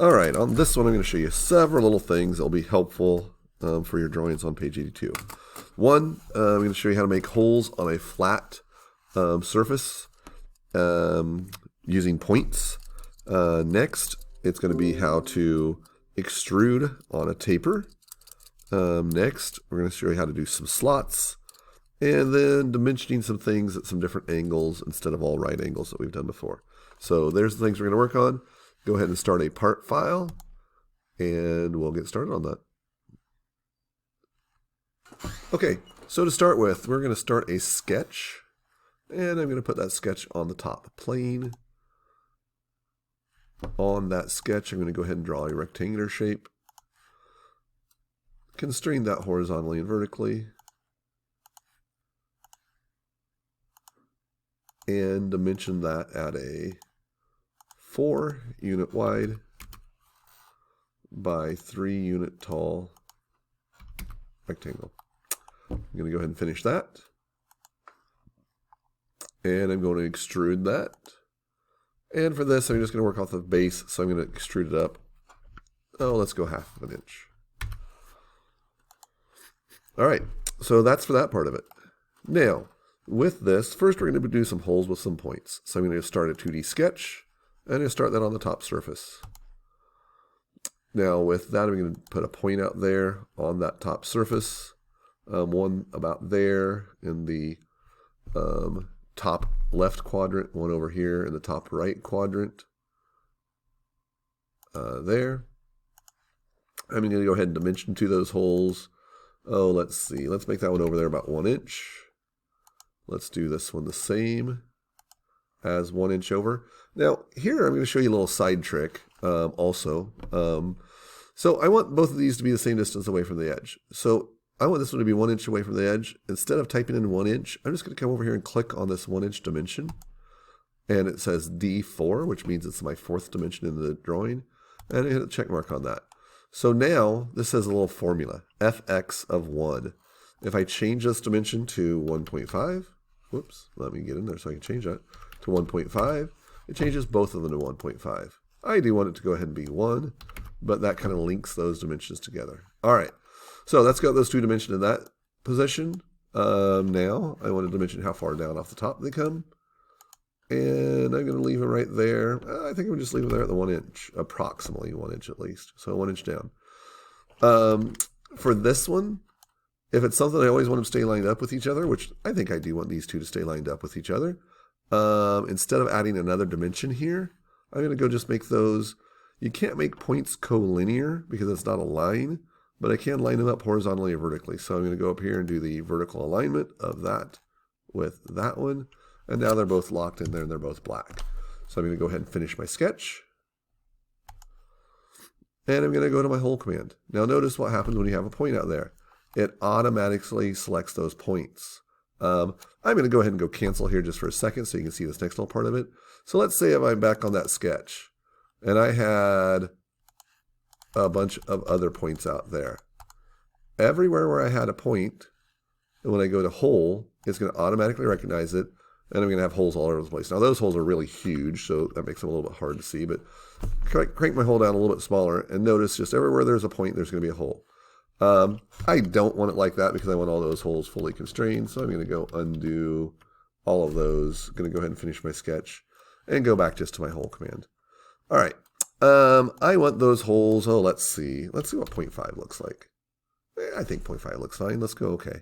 All right, on this one I'm going to show you several little things that will be helpful for your drawings on page 82. One, I'm going to show you how to make holes on a flat surface using points. Next, it's going to be how to extrude on a taper. Next, we're going to show you how to do some slots, and then dimensioning some things at some different angles instead of all right angles that we've done before. So there's the things we're going to work on. Go ahead and start a part file, and we'll get started on that. Okay, so to start with, we're going to start a sketch, and I'm going to put that sketch on the top plane. On that sketch, I'm going to go ahead and draw a rectangular shape. Constrain that horizontally and vertically. And dimension that at a 4 unit wide by 3 unit tall rectangle. I'm going to go ahead and finish that. And I'm going to extrude that. And for this, I'm just going to work off the base, so I'm going to extrude it up. Oh, let's go 1/2 inch. All right, so that's for that part of it. Now, with this, first we're going to do some holes with some points. So I'm going to start a 2D sketch, and I'm going to start that on the top surface. Now with that, I'm going to put a point out there on that top surface. One about there in the top left quadrant, one over here in the top right quadrant. There. I'm going to go ahead and dimension to those holes. Oh, let's see. Let's make that one over there about 1 inch. Let's do this one the same as 1 inch over. Now, here I'm going to show you a little side trick also. So I want both of these to be the same distance away from the edge. So I want this one to be 1 inch away from the edge. Instead of typing in 1 inch, I'm just going to come over here and click on this 1 inch dimension. And it says D4, which means it's my 4th dimension in the drawing. And I hit a check mark on that. So now this has a little formula, fx of 1. If I change this dimension to 1.5, whoops, let me get in there so I can change that to 1.5, it changes both of them to 1.5. I do want it to go ahead and be 1, but that kind of links those dimensions together. All right, so that's got those two dimensions in that position. Now I want to dimension how far down off the top they come. And I'm going to leave it right there. I think I'm just leave it there at the 1 inch, approximately 1 inch at least. So 1 inch down. For this one, if it's something I always want them to stay lined up with each other, which I think I do want these two to stay lined up with each other, instead of adding another dimension here, I'm going to go just make those. You can't make points collinear because it's not a line, but I can line them up horizontally or vertically. So I'm going to go up here and do the vertical alignment of that with that one. And now they're both locked in there and they're both black. So I'm going to go ahead and finish my sketch. And I'm going to go to my hole command. Now notice what happens when you have a point out there. It automatically selects those points. I'm going to go ahead and go cancel here just for a second so you can see this next little part of it. So let's say if I'm back on that sketch and I had a bunch of other points out there. Everywhere where I had a point, and when I go to hole, it's going to automatically recognize it. And I'm going to have holes all over the place. Now those holes are really huge, so that makes them a little bit hard to see. But crank my hole down a little bit smaller, and notice just everywhere there's a point, there's going to be a hole. I don't want it like that because I want all those holes fully constrained. So I'm going to go undo all of those. I'm going to go ahead and finish my sketch and go back just to my hole command. All right. I want those holes. Oh, let's see. Let's see what 0.5 looks like. I think 0.5 looks fine. Let's go OK.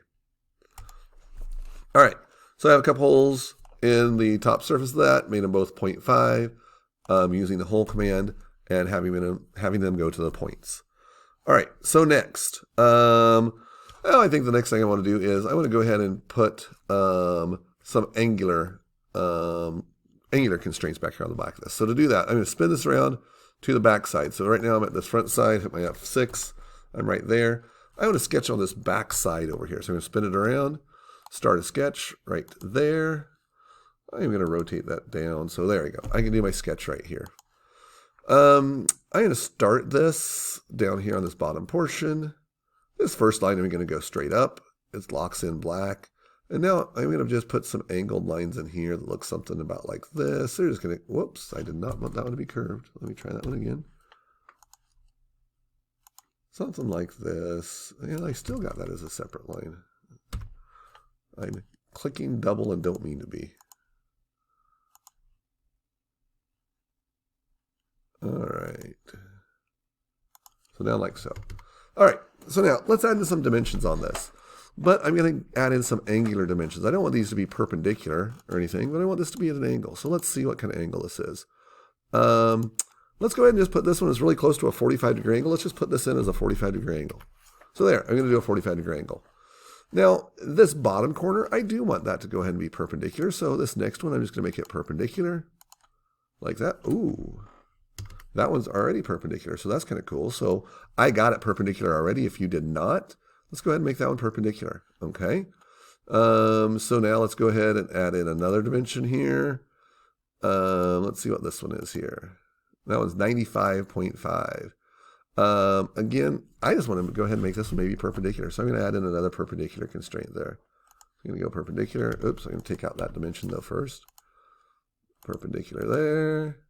All right. So I have a couple holes in the top surface of that, made them both 0.5, using the hole command and having them go to the points. All right, so next, I think the next thing I want to do is I want to go ahead and put some angular constraints back here on the back of this. So to do that, I'm going to spin this around to the back side. So right now I'm at this front side, hit my F6, I'm right there. I want to sketch on this back side over here. So I'm going to spin it around. Start a sketch right there. I'm going to rotate that down. So there we go. I can do my sketch right here. I'm going to start this down here on this bottom portion. This first line, I'm going to go straight up. It locks in black. And now I'm going to just put some angled lines in here that look something about like this. They're just going to, whoops, I did not want that one to be curved. Let me try that one again. Something like this. And I still got that as a separate line. I'm clicking double and don't mean to be. All right. So now like so. All right. So now let's add in some dimensions on this. But I'm going to add in some angular dimensions. I don't want these to be perpendicular or anything, but I want this to be at an angle. So let's see what kind of angle this is. Let's go ahead and just put this one as really close to a 45-degree angle. Let's just put this in as a 45-degree angle. So there, I'm going to do a 45-degree angle. Now, this bottom corner, I do want that to go ahead and be perpendicular. So this next one, I'm just going to make it perpendicular like that. Ooh, that one's already perpendicular. So that's kind of cool. So I got it perpendicular already. If you did not, let's go ahead and make that one perpendicular. Okay. So now let's go ahead and add in another dimension here. Let's see what this one is here. That one's 95.5. Again, I just want to go ahead and make this one maybe perpendicular. So I'm going to add in another perpendicular constraint there. I'm going to go perpendicular. Oops, I'm going to take out that dimension though first. Perpendicular there.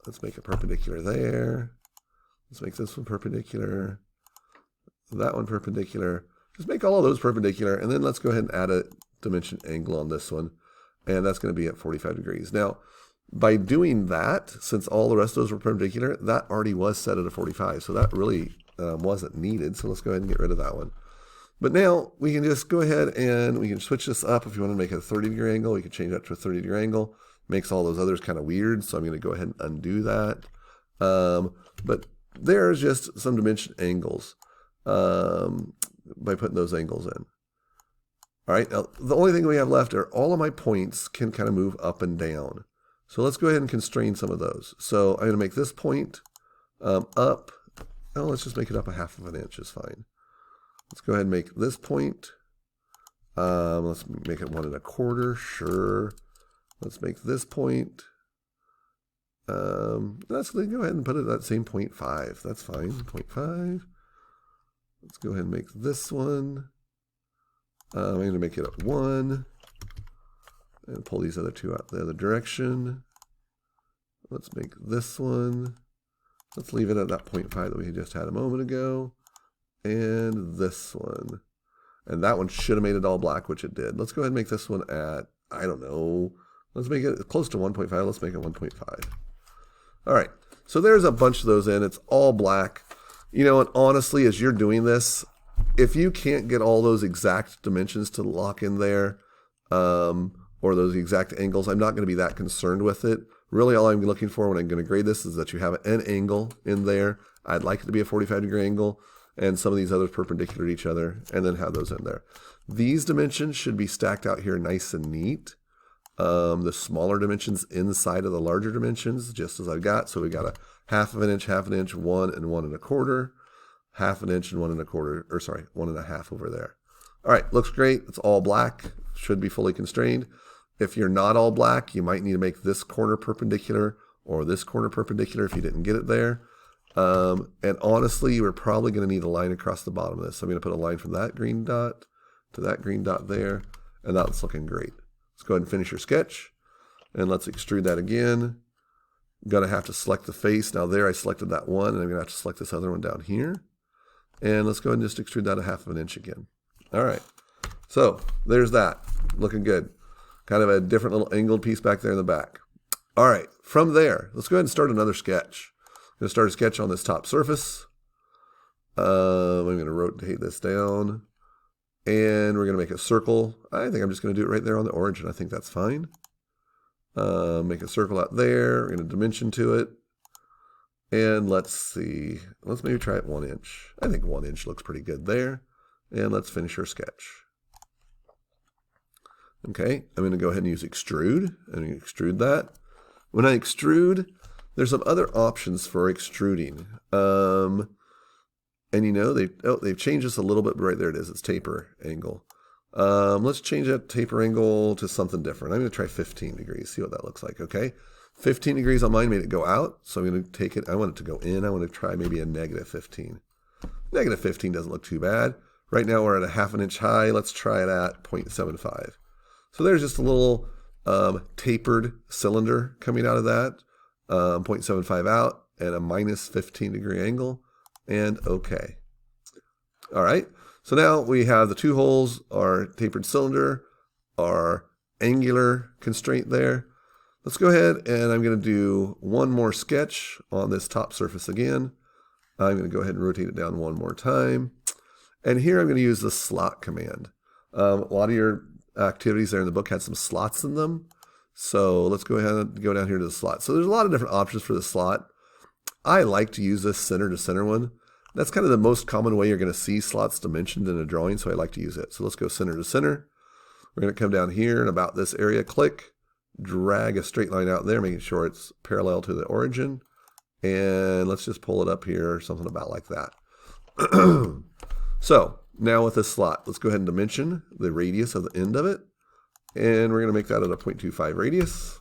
Let's make it perpendicular there. Let's make this one perpendicular. That one perpendicular. Just make all of those perpendicular. And then let's go ahead and add a dimension angle on this one. And that's going to be at 45 degrees. Now, by doing that, since all the rest of those were perpendicular, that already was set at a 45. So that really wasn't needed. So let's go ahead and get rid of that one. But now we can just go ahead and we can switch this up. If you want to make it a 30-degree angle, we can change that to a 30-degree angle. Makes all those others kind of weird. So I'm going to go ahead and undo that. But there's just some dimension angles by putting those angles in. All right, now the only thing we have left are all of my points can kind of move up and down. So let's go ahead and constrain some of those. So I'm going to make this point up. Oh, let's just make it up a half of an inch is fine. Let's go ahead and make this point. Let's make it 1 1/4. Sure. Let's make this point. Let's go ahead and put it at that same 0.5. That's fine. 0.5. Let's go ahead and make this one. I'm going to make it at 1 and pull these other two out the other direction. Let's make this one. Let's leave it at that 0.5 that we just had a moment ago. And this one. And that one should have made it all black, which it did. Let's go ahead and make this one at, I don't know, let's make it close to 1.5. Let's make it 1.5. All right, so there's a bunch of those in. It's all black. You know, and honestly, as you're doing this, if you can't get all those exact dimensions to lock in there, or those exact angles, I'm not going to be that concerned with it. Really, all I'm looking for when I'm going to grade this is that you have an angle in there. I'd like it to be a 45-degree angle, and some of these others perpendicular to each other, and then have those in there. These dimensions should be stacked out here nice and neat. The smaller dimensions inside of the larger dimensions, just as I've got. So we got a half of an inch, 1 and 1 1/4, half an inch and 1 1/4, or sorry, 1 1/2 over there. All right, looks great. It's all black, should be fully constrained. If you're not all black, you might need to make this corner perpendicular or this corner perpendicular if you didn't get it there. And honestly, you are probably going to need a line across the bottom of this. So I'm going to put a line from that green dot to that green dot there, and that's looking great. Let's go ahead and finish your sketch, and let's extrude that again. I'm going to have to select the face. Now there I selected that one, and I'm going to have to select this other one down here. And let's go ahead and just extrude that a half of an inch again. All right, so there's that, looking good. Kind of a different little angled piece back there in the back. All right, from there, let's go ahead and start another sketch. I'm going to start a sketch on this top surface. I'm going to rotate this down. And we're going to make a circle. I think I'm just going to do it right there on the origin. I think that's fine. Make a circle out there. We're going to dimension to it. And let's see. Let's maybe try it 1 inch. I think 1 inch looks pretty good there. And let's finish our sketch. Okay, I'm going to go ahead and use extrude. I'm going to extrude that. When I extrude, there's some other options for extruding. And you know, they've changed this a little bit, but right there it is. It's taper angle. Let's change that taper angle to something different. I'm going to try 15 degrees, see what that looks like, okay? 15 degrees on mine made it go out, so I'm going to take it. I want it to go in. I want to try maybe a -15. -15 doesn't look too bad. Right now we're at a half an inch high. Let's try it at 0.75. So there's just a little tapered cylinder coming out of that. 0.75 out, and a minus 15 degree angle, and OK. All right, so now we have the two holes, our tapered cylinder, our angular constraint there. Let's go ahead and I'm going to do one more sketch on this top surface again. I'm going to go ahead and rotate it down one more time. And here I'm going to use the slot command. A lot of your activities there in the book had some slots in them. So let's go ahead and go down here to the slot. So there's a lot of different options for the slot. I like to use this center to center one. That's kind of the most common way you're going to see slots dimensioned in a drawing, so I like to use it. So let's go center to center. We're going to come down here and about this area, click, drag a straight line out there, making sure it's parallel to the origin. And let's just pull it up here, something about like that. So now with this slot, let's go ahead and dimension the radius of the end of it. And we're going to make that at a 0.25 radius.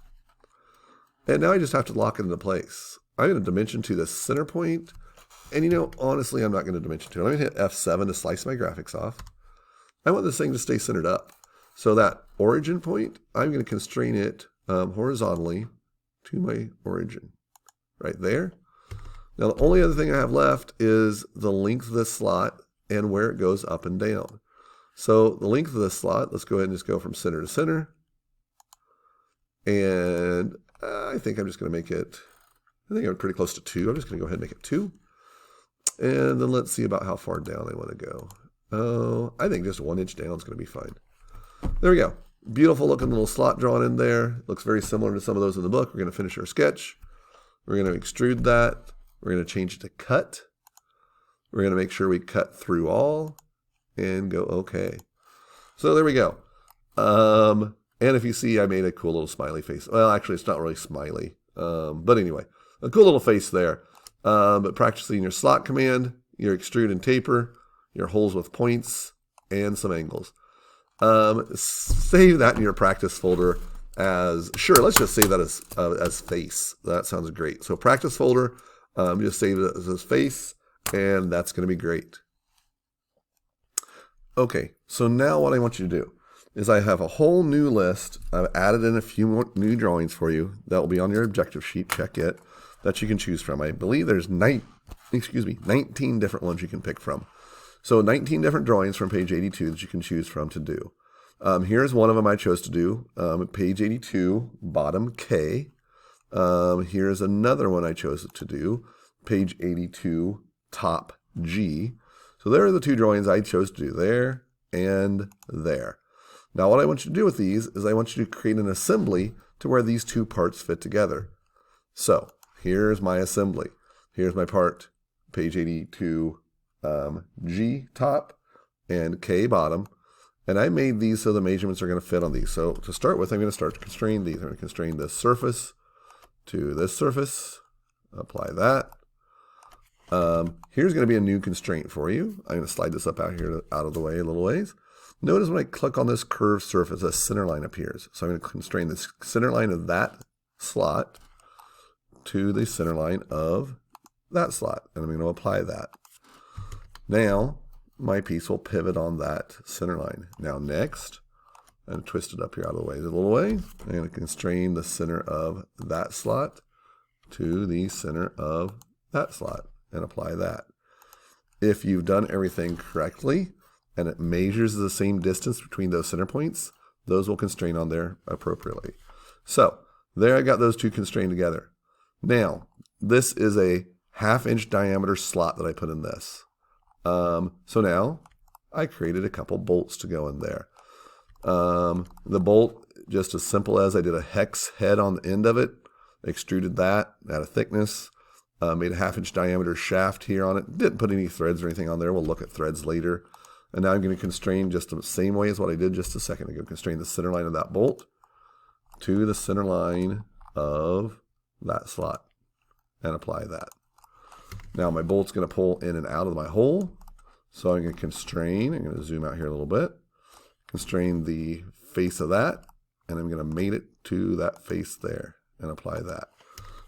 And now I just have to lock it into place. I'm going to dimension to the center point. And you know, honestly, I'm not going to dimension to it. I'm going to hit F7 to slice my graphics off. I want this thing to stay centered up. So that origin point, I'm going to constrain it horizontally to my origin. Right there. Now the only other thing I have left is the length of this slot and where it goes up and down. So the length of this slot, let's go ahead and just go from center to center. And I think I'm just going to make it, I think I'm pretty close to 2. I'm just going to go ahead and make it 2. And then let's see about how far down I want to go. Oh, I think just 1 inch down is going to be fine. There we go. Beautiful looking little slot drawn in there. Looks very similar to some of those in the book. We're going to finish our sketch. We're going to extrude that. We're going to change it to cut. We're going to make sure we cut through all and go OK. So there we go. And if you see, I made a cool little smiley face. Well, actually, it's not really smiley. But anyway, a cool little face there. But practicing your slot command, your extrude and taper, your holes with points, and some angles. Save that in your practice folder as, sure, let's just save that as face. That sounds great. So practice folder, just save it as face, and that's going to be great. Okay, so now what I want you to do is I have a whole new list. I've added in a few more new drawings for you that will be on your objective sheet. Check it, that you can choose from. I believe there's 19 different ones you can pick from. So 19 different drawings from page 82 that you can choose from to do. Here's one of them I chose to do, page 82, bottom K. Here's another one I chose to do, page 82, top G. So there are the two drawings I chose to do, there and there. Now what I want you to do with these is I want you to create an assembly to where these two parts fit together. So here's my assembly. Here's my part, page 82, G top and K bottom. And I made these so the measurements are going to fit on these. So to start with, I'm going to start to constrain these. I'm going to constrain this surface to this surface. Apply that. Here's going to be a new constraint for you. I'm going to slide this up out here, out of the way a little ways. Notice when I click on this curved surface, a center line appears. So I'm going to constrain this center line of that slot to the center line of that slot. And I'm going to apply that. Now, my piece will pivot on that center line. Now next, I'm going to twist it up here out of the way a little way. I'm going to constrain the center of that slot to the center of that slot and apply that. If you've done everything correctly and it measures the same distance between those center points, those will constrain on there appropriately. So there I got those two constrained together. Now, this is a 1/2 inch diameter slot that I put in this. So now I created a couple bolts to go in there. The bolt, just as simple as I did a hex head on the end of it, extruded that at a thickness, made a 1/2 inch diameter shaft here on it. Didn't put any threads or anything on there. We'll look at threads later. And now I'm going to constrain just the same way as what I did just a second ago. Constrain the center line of that bolt to the center line of that slot and apply that. Now my bolt's going to pull in and out of my hole. So I'm going to constrain, I'm going to zoom out here a little bit, constrain the face of that, and I'm going to mate it to that face there and apply that.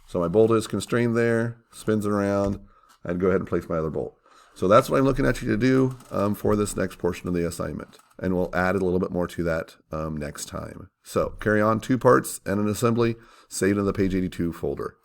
So my bolt is constrained there, spins it around, I'd go ahead and place my other bolt. So that's what I'm looking at you to do for this next portion of the assignment. And we'll add a little bit more to that next time. So carry on 2 parts and an assembly, saved in the page 82 folder.